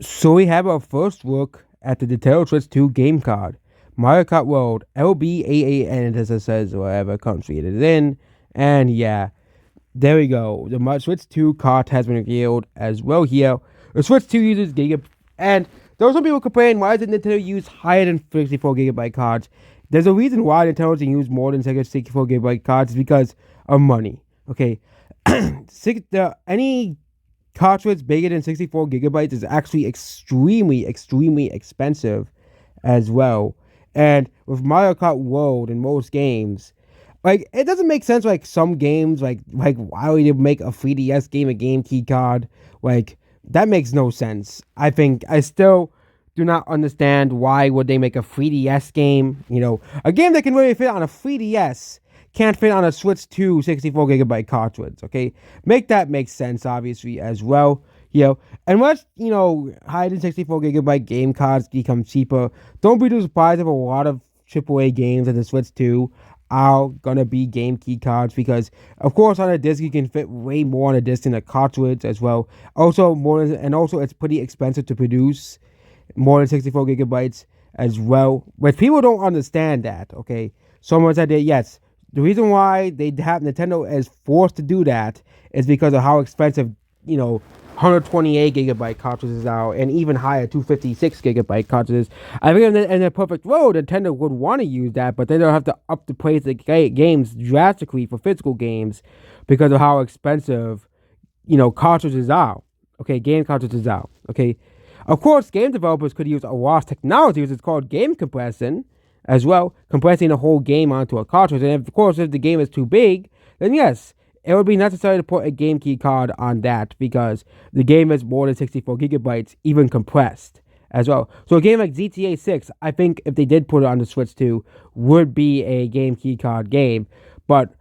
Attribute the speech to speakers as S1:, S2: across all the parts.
S1: So we have our first look at the Nintendo Switch 2 game card. Mario Kart World, LBAAN, as it says, whatever country it is in. And yeah, there we go. The Switch 2 card has been revealed as well here. The Switch 2 uses Giga. And there were some people complaining, why does Nintendo use higher than 64 GB cards? There's a reason why Nintendo doesn't use more than 64 GB cards. It's because of money. Okay? Any cartridge bigger than 64 GB is actually extremely, extremely expensive as well. And with Mario Kart World in most games, like it doesn't make sense. Like some games, like why would you make a 3DS game a game key card? Like that makes no sense. I still do not understand why would they make a 3DS game. A game that can really fit on a 3DS can't fit on a Switch 2 64 GB cartridge. Okay, make sense obviously as well. Unless higher than 64 GB game cards become cheaper, don't be too surprised if a lot of AAA games in the Switch 2 are gonna be game key cards because, of course, on a disc you can fit way more on a disc than a cartridge as well. Also it's pretty expensive to produce more than 64 GB as well. But people don't understand that. Okay, someone said that yes, the reason why they have Nintendo is forced to do that is because of how expensive 128 GB cartridges are, and even higher 256 GB cartridges. I think in a perfect world, Nintendo would want to use that, but then they'll have to up the price of games drastically for physical games because of how expensive cartridges are. Okay, game cartridges are. Okay, of course, game developers could use a lot of technology, which is called game compression, as well, compressing the whole game onto a cartridge. And of course, if the game is too big, then yes, it would be necessary to put a game key card on that because the game is more than 64 GB, even compressed as well. So a game like GTA 6, I think if they did put it on the Switch 2, would be a game key card game. But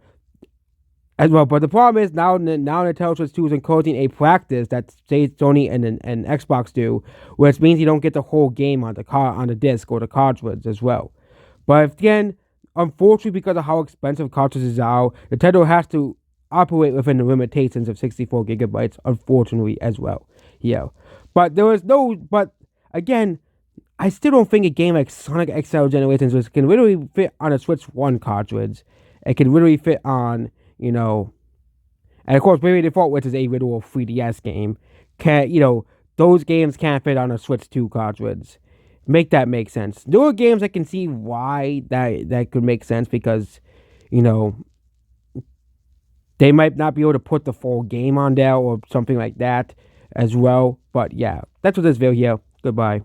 S1: as well, but the problem is now Nintendo Switch 2 is encouraging a practice that Sony and Xbox do, which means you don't get the whole game on the disc or the cartridge as well. But again, unfortunately, because of how expensive cartridges are, Nintendo has to operate within the limitations of 64 GB, unfortunately, as well. Yeah. But again, I still don't think a game like Sonic XL Generations, which can literally fit on a Switch 1 cartridge, it can literally fit on, and of course, Bravely Default, which is a literal 3DS game, those games can't fit on a Switch 2 cartridge. Make that make sense. There are games I can see why that could make sense because, you know, they might not be able to put the full game on there or something like that as well. But yeah, that's what this video here. Goodbye.